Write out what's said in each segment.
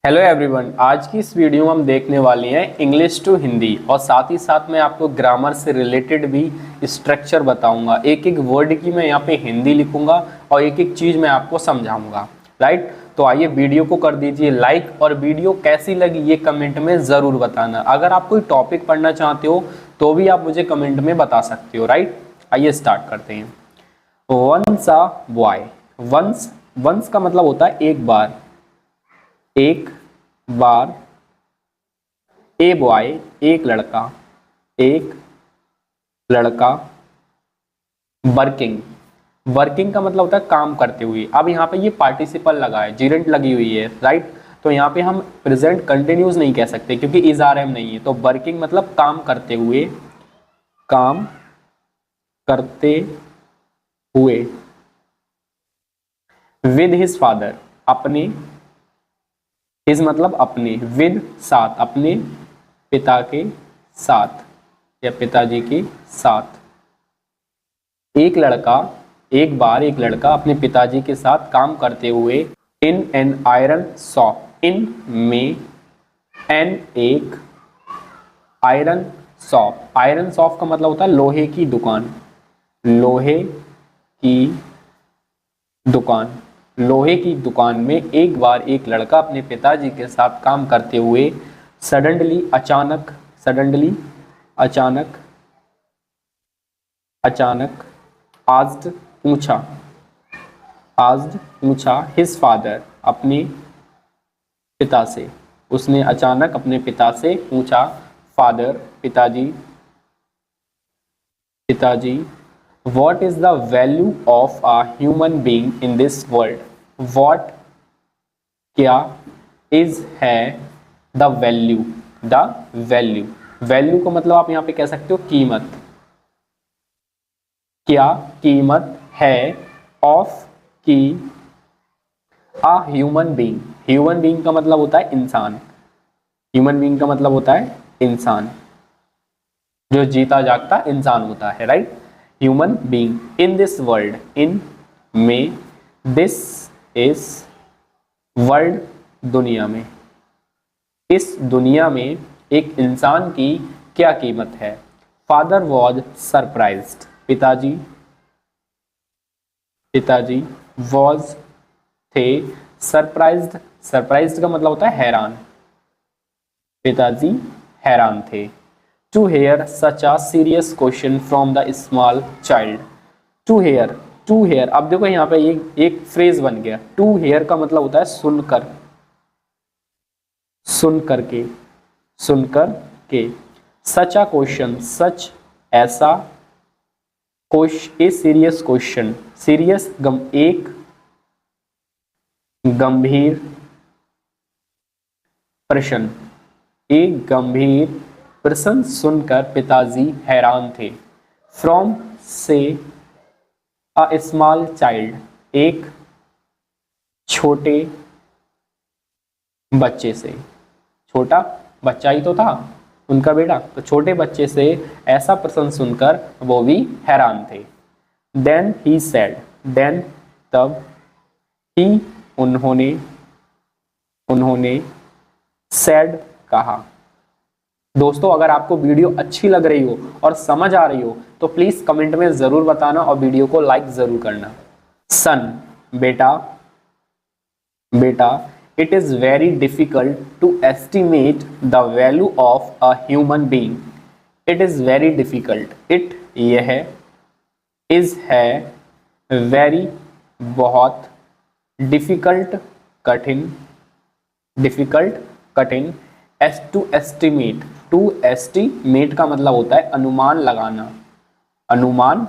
Hello everyone, आज की इस वीडियो में हम देखने वाले हैं इंग्लिश टू हिंदी और साथ ही साथ मैं आपको ग्रामर से रिलेटेड भी स्ट्रक्चर बताऊंगा। एक एक वर्ड की मैं यहाँ पे हिंदी लिखूंगा और एक एक चीज़ मैं आपको समझाऊंगा। राइट, तो आइए वीडियो को कर दीजिए लाइक और वीडियो कैसी लगी ये कमेंट में ज़रूर बताना। अगर आप कोई टॉपिक पढ़ना चाहते हो तो भी आप मुझे कमेंट में बता सकते हो। राइट, आइए स्टार्ट करते हैं। Once a boy, once once का मतलब होता है एक बार, एक बार। ए बॉय एक लड़का, एक लड़का। वर्किंग, वर्किंग का मतलब होता है काम करते हुए। अब यहाँ पे ये पार्टिसिपल लगा है, जीरेंट लगी हुई है। राइट, तो यहाँ पे हम प्रेजेंट कंटिन्यूस नहीं कह सकते क्योंकि इज आर एम नहीं है। तो वर्किंग मतलब काम करते हुए, काम करते हुए। विद हिज फादर, अपने, हिज मतलब अपने, विद साथ, अपने पिता के साथ या पिताजी के साथ। एक लड़का, एक बार एक लड़का अपने पिताजी के साथ काम करते हुए इन एन आयरन शॉप, इन में एन एक आयरन शॉप। आयरन शॉप का मतलब होता है लोहे की दुकान, लोहे की दुकान। लोहे की दुकान में एक बार एक लड़का अपने पिताजी के साथ काम करते हुए सडनली अचानक, सडनली अचानक, अचानक आज्ड पूछा, आज्ड पूछा हिज फादर अपने पिता से। उसने अचानक अपने पिता से पूछा, फादर पिताजी, पिताजी what is the value of a human being in this world. What क्या, इज है, the value, the value. Value को मतलब आप यहां पे कह सकते हो कीमत। क्या कीमत है, ऑफ की, a human being. Human being का मतलब होता है इंसान। ह्यूमन बीइंग का मतलब होता है इंसान, जो जीता जागता इंसान होता है। Right, human being in this world, in में, दिस इज वर्ल्ड दुनिया में, इस दुनिया में एक इंसान की क्या कीमत है। फादर वॉज सरप्राइज्ड, पिताजी, पिताजी वॉज थे, सरप्राइज्ड, सरप्राइज्ड का मतलब होता है हैरान, पिताजी हैरान थे। To hear such a serious question from the small child. To hear, to hear, अब देखो यहाँ पे एक फ्रेज बन गया। टू हेयर का मतलब होता है सुनकर, सुन करके, सुनकर के। सच अ क्वेश्चन, सच ऐसा, ए सीरियस क्वेश्चन, सीरियस एक गंभीर प्रश्न, एक गंभीर प्रश्न सुनकर पिताजी हैरान थे। फ्रॉम से अ स्मॉल चाइल्ड, एक छोटे बच्चे से, छोटा बच्चा ही तो था उनका बेटा, तो छोटे बच्चे से ऐसा प्रश्न सुनकर वो भी हैरान थे। देन ही सेड, देन तब, ही उन्होंने, उन्होंने, सेड कहा। दोस्तों, अगर आपको वीडियो अच्छी लग रही हो और समझ आ रही हो तो प्लीज कमेंट में जरूर बताना और वीडियो को लाइक जरूर करना। सन, बेटा, बेटा, it is very difficult to estimate the value of a human being. It is very difficult. It यह है, is है, very बहुत, difficult कठिन, difficult कठिन, as to estimate, to estimate का मतलब होता है अनुमान लगाना, अनुमान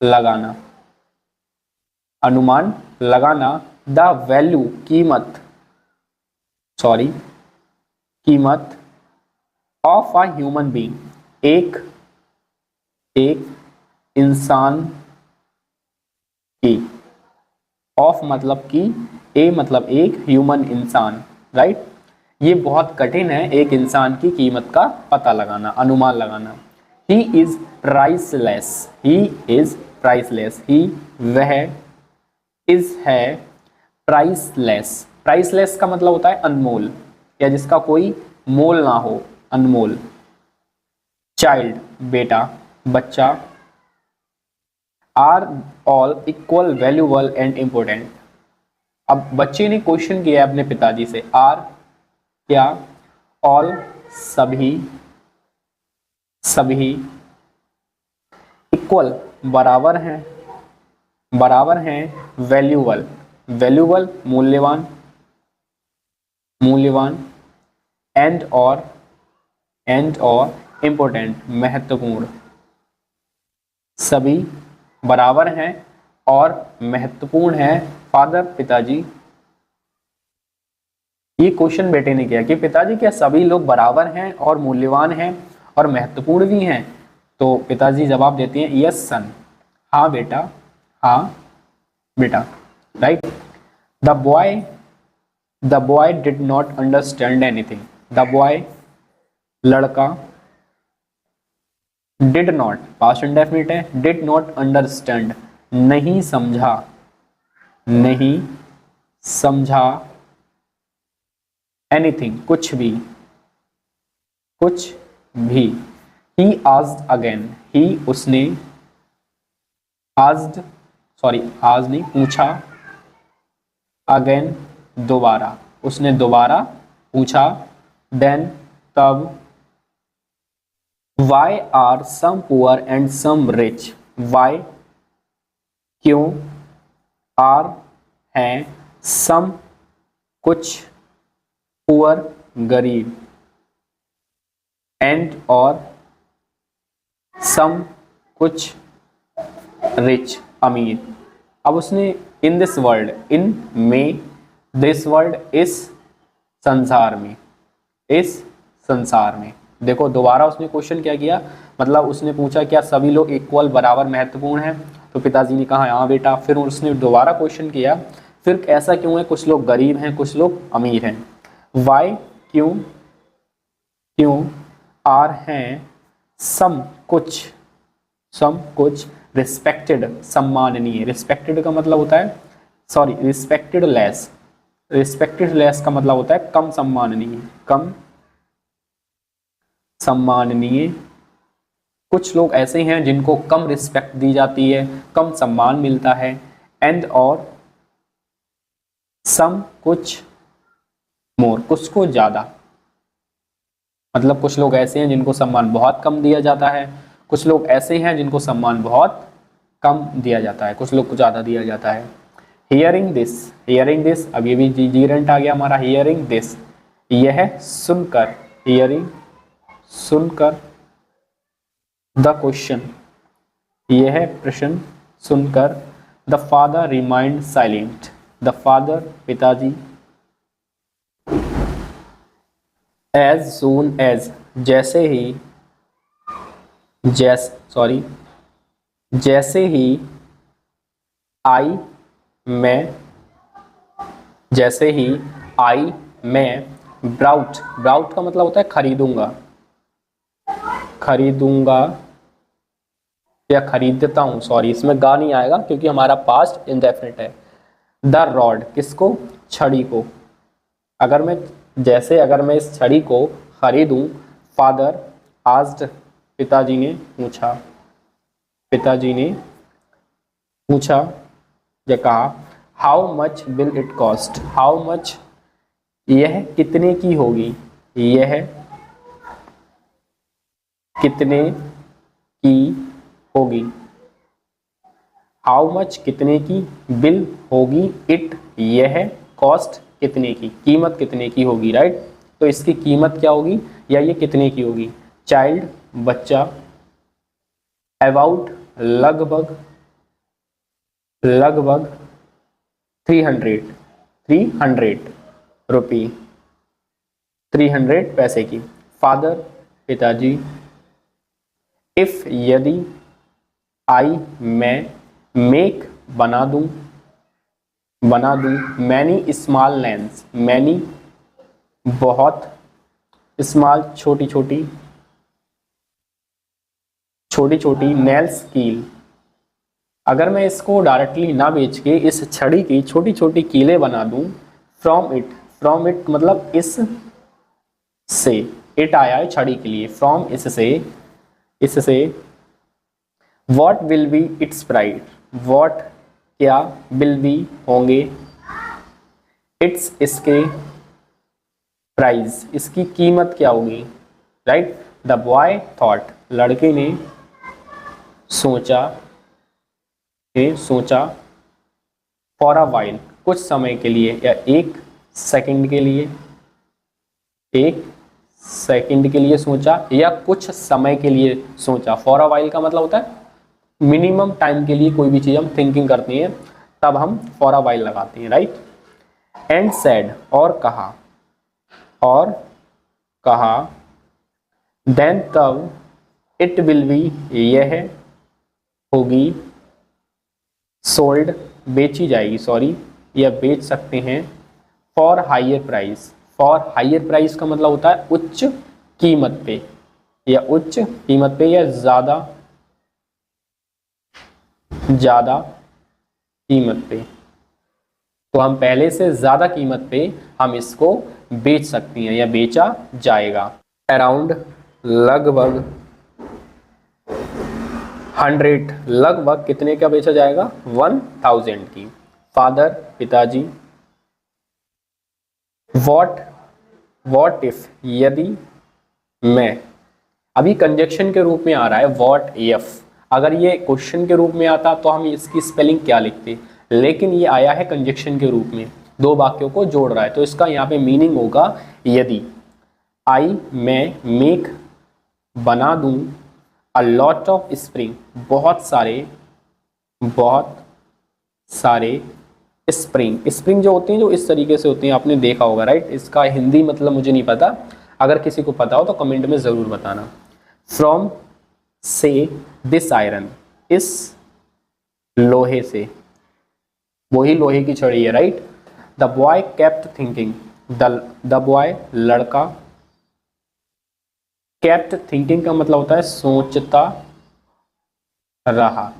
लगाना, अनुमान लगाना। द वैल्यू कीमत, सॉरी कीमत, ऑफ अ ह्यूमन बीइंग एक, एक इंसान की। ऑफ मतलब की, ए मतलब एक, ह्यूमन इंसान। राइट, ये बहुत कठिन है एक इंसान की कीमत का पता लगाना, अनुमान लगाना। He is priceless, he is priceless, he वह, इज है, प्राइसलेस प्राइसलेस का मतलब होता है अनमोल या जिसका कोई मोल ना हो, अनमोल। चाइल्ड बेटा, बच्चा। Are all equal valuable and important. अब बच्चे ने क्वेश्चन किया है अपने पिताजी से, आर क्या, ऑल सभी, सभी, इक्वल बराबर हैं, बराबर हैं, वैल्यूबल, वैल्यूबल मूल्यवान, मूल्यवान, एंड और इंपॉर्टेंट महत्वपूर्ण, सभी बराबर हैं और महत्वपूर्ण हैं। फादर पिताजी, ये क्वेश्चन बेटे ने किया कि पिताजी क्या सभी लोग बराबर हैं और मूल्यवान हैं और महत्वपूर्ण भी हैं? तो पिताजी जवाब देते हैं यस सन, हाँ बेटा, हाँ बेटा, right. The boy did not understand anything. The boy लड़का, डिड नॉट पास्ट इंडेफिनिट है, डिड नॉट अंडरस्टैंड नहीं समझा, नहीं समझा, एनीथिंग कुछ भी, कुछ भी। ही आस्क्ड अगेन, ही उसने, आस्क्ड सॉरी आज नहीं पूछा, अगेन दोबारा, उसने दोबारा पूछा, देन तब, Why are some poor and some rich? Why क्यों, are हैं, some कुछ, poor गरीब, and और some कुछ, rich अमीर। अब उसने in this world, in में, this world इस संसार में, इस संसार में। देखो दोबारा उसने क्वेश्चन क्या किया, मतलब उसने पूछा क्या सभी लोग इक्वल बराबर महत्वपूर्ण हैं, तो पिताजी ने कहा हाँ बेटा। फिर उसने दोबारा क्वेश्चन किया, फिर ऐसा क्यों है कुछ लोग गरीब हैं कुछ लोग अमीर हैं। वाई क्यों, क्यों, आर हैं, सम कुछ, सम कुछ, रिस्पेक्टेड सम्माननीय, रिस्पेक्टेड का मतलब होता है sorry respected less, respected less का मतलब होता है कम सम्माननीय, कम सम्माननीय। कुछ लोग ऐसे हैं जिनको कम रिस्पेक्ट दी जाती है, कम सम्मान मिलता है। एंड और सम कुछ, मोर कुछ को ज्यादा, मतलब कुछ लोग ऐसे हैं जिनको सम्मान बहुत कम दिया जाता है, कुछ लोग ऐसे हैं जिनको सम्मान बहुत कम दिया जाता है, कुछ लोग को ज्यादा दिया जाता है। हियरिंग दिस, हियरिंग दिस, अब ये भी जीरेंट आ गया हमारा, हियरिंग दिस, यह सुनकर, हियरिंग सुनकर, द क्वेश्चन यह प्रश्न सुनकर, the father remind silent, the father पिताजी, एज सून एज जैसे ही, जैसे ही, आई मैं, जैसे ही आई मैं, ब्राउट, ब्राउट का मतलब होता है खरीदूंगा, खरीदूंगा या खरीदता हूं, सॉरी इसमें गा नहीं आएगा क्योंकि हमारा पास्ट इंडेफिनिट है। द रॉड किसको, छड़ी को। अगर मैं इस छड़ी को खरीदूं, फादर आस्क्ड पिताजी ने पूछा, पिताजी ने पूछा या कहा, how much will it cost, how much यह कितने की होगी, यह कितने की होगी, हाउ मच कितने की, बिल होगी, इट यह, कॉस्ट कितने की, कीमत कितने की होगी, राइट। तो इसकी कीमत क्या होगी या ये कितने की होगी। चाइल्ड बच्चा, अबाउट लगभग, लगभग 300 रुपी, 300 पैसे की। फादर पिताजी, इफ यदि, आई मैं, मेक बना दूं, मैनी स्मॉल लेंस, मैनी बहुत, स्मॉल छोटी छोटी, नेल्स कील। अगर मैं इसको डायरेक्टली ना बेच के इस छड़ी की छोटी छोटी कीलें बना दूं, फ्रॉम इट मतलब इस से, इट आया है छड़ी के लिए, फ्रॉम इससे what will be it's price, what क्या, विल बी होंगे, इट्स इसके, प्राइस इसकी कीमत क्या होगी, राइट। द बॉय थॉट लड़के ने सोचा, फॉर अ वाइल कुछ समय के लिए या एक सेकंड के लिए, एक सेकंड के लिए सोचा या कुछ समय के लिए सोचा। फॉर अ वाइल का मतलब होता है मिनिमम टाइम के लिए कोई भी चीज हम थिंकिंग करते हैं तब हम फॉर अ वाइल लगाते हैं, राइट। एंड सेड और कहा देन तब इट विल बी यह होगी, सोल्ड बेची जाएगी, सॉरी या बेच सकते हैं, for higher price. For higher price का मतलब होता है उच्च कीमत पे या उच्च कीमत पे या ज्यादा कीमत पे। तो हम पहले से ज्यादा कीमत पे हम इसको बेच सकते हैं या बेचा जाएगा। अराउंड लगभग 100 लगभग कितने का बेचा जाएगा, 1000 की। फादर पिताजी, वॉट इफ यदि मैं, अभी कंजक्शन के रूप में आ रहा है वॉट इफ, अगर ये क्वेश्चन के रूप में आता तो हम इसकी स्पेलिंग क्या लिखते, लेकिन ये आया है कंजक्शन के रूप में, दो वाक्यों को जोड़ रहा है, तो इसका यहाँ पे मीनिंग होगा यदि आई मैं मेक बना दूं अ लॉट ऑफ स्प्रिंग बहुत सारे स्प्रिंग जो होते हैं जो इस तरीके से होते हैं, आपने देखा होगा, राइट। इसका हिंदी मतलब मुझे नहीं पता, अगर किसी को पता हो तो कमेंट में जरूर बताना। फ्रॉम से दिस आयरन, इस लोहे से, वही लोहे की छड़ी है, right. The boy kept thinking, the boy लड़का, केप्ट थिंकिंग का मतलब होता है सोचता रहा।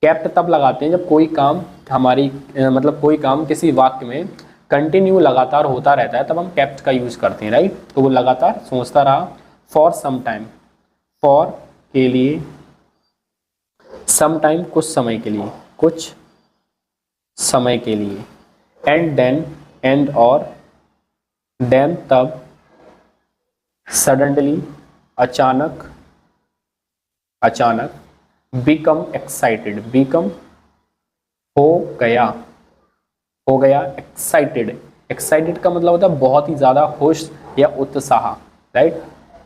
केप्ट तब लगाते हैं जब कोई काम हमारी मतलब कोई काम किसी वाक्य में कंटिन्यू लगातार होता रहता है, तब हम केप्ट का यूज करते हैं, राइट। तो वो लगातार सोचता रहा। फॉर सम टाइम, फॉर के लिए, सम टाइम कुछ समय के लिए, कुछ समय के लिए, एंड देन एंड और, देन तब, सडनली अचानक, बिकम एक्साइटेड, बिकम हो गया एक्साइटेड का मतलब होता है बहुत ही ज्यादा खुश या उत्साह, राइट।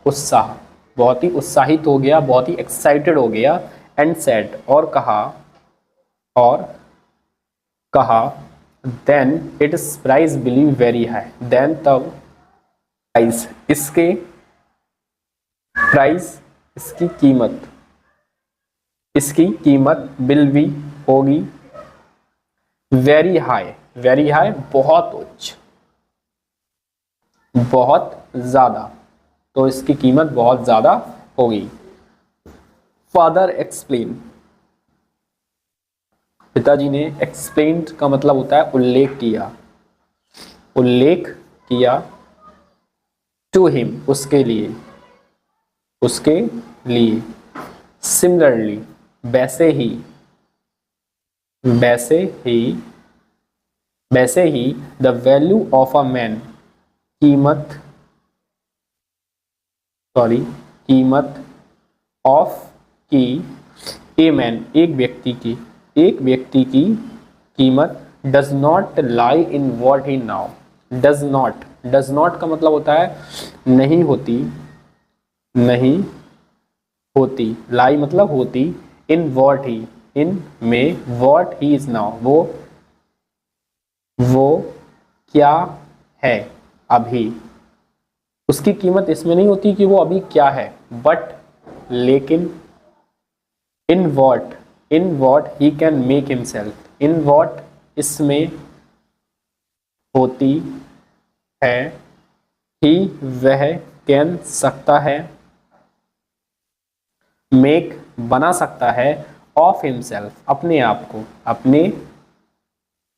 उत्साह, बहुत ही उत्साहित हो गया, बहुत ही एक्साइटेड हो गया। एंड सेड और कहा then it's price believe very high, then तब प्राइस इसके, प्राइस इसकी कीमत बिल भी होगी, वेरी हाई बहुत उच्च, बहुत ज्यादा, तो इसकी कीमत बहुत ज्यादा होगी। फादर एक्सप्लेन, पिताजी ने, एक्सप्लेन का मतलब होता है उल्लेख किया, टू हिम उसके लिए, सिमिलरली वैसे ही the value of a man, कीमत ऑफ की, ए मैन एक व्यक्ति की कीमत, does not lie in what he now, does not का मतलब होता है नहीं होती, लाई मतलब होती, इन में, वॉट ही इज नाउ वो क्या है अभी, उसकी कीमत इसमें नहीं होती कि वो अभी क्या है, बट लेकिन इन what he can make himself, in what इसमें होती है, ही वह, कैन सकता है, मेक बना सकता है, ऑफ हिमसेल्फ अपने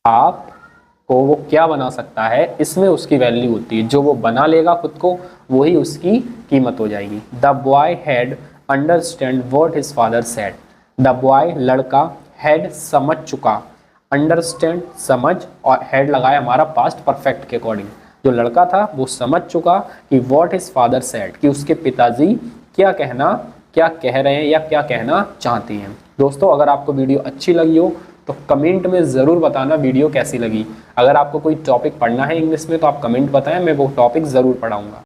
आप को वो क्या बना सकता है, इसमें उसकी वैल्यू होती है। जो वो बना लेगा खुद को, वही उसकी कीमत हो जाएगी। The boy had understand what his father said. The boy लड़का, हैड समझ चुका, अंडरस्टैंड समझ, और हैड लगाया हमारा पास्ट परफेक्ट के अकॉर्डिंग। जो लड़का था वो समझ चुका कि व्हाट हिज फादर सेड, कि उसके पिताजी क्या कह रहे हैं या क्या कहना चाहते हैं। दोस्तों अगर आपको वीडियो अच्छी लगी हो तो कमेंट में ज़रूर बताना वीडियो कैसी लगी। अगर आपको कोई टॉपिक पढ़ना है इंग्लिश में तो आप कमेंट बताएं, मैं वो टॉपिक ज़रूर पढ़ाऊंगा।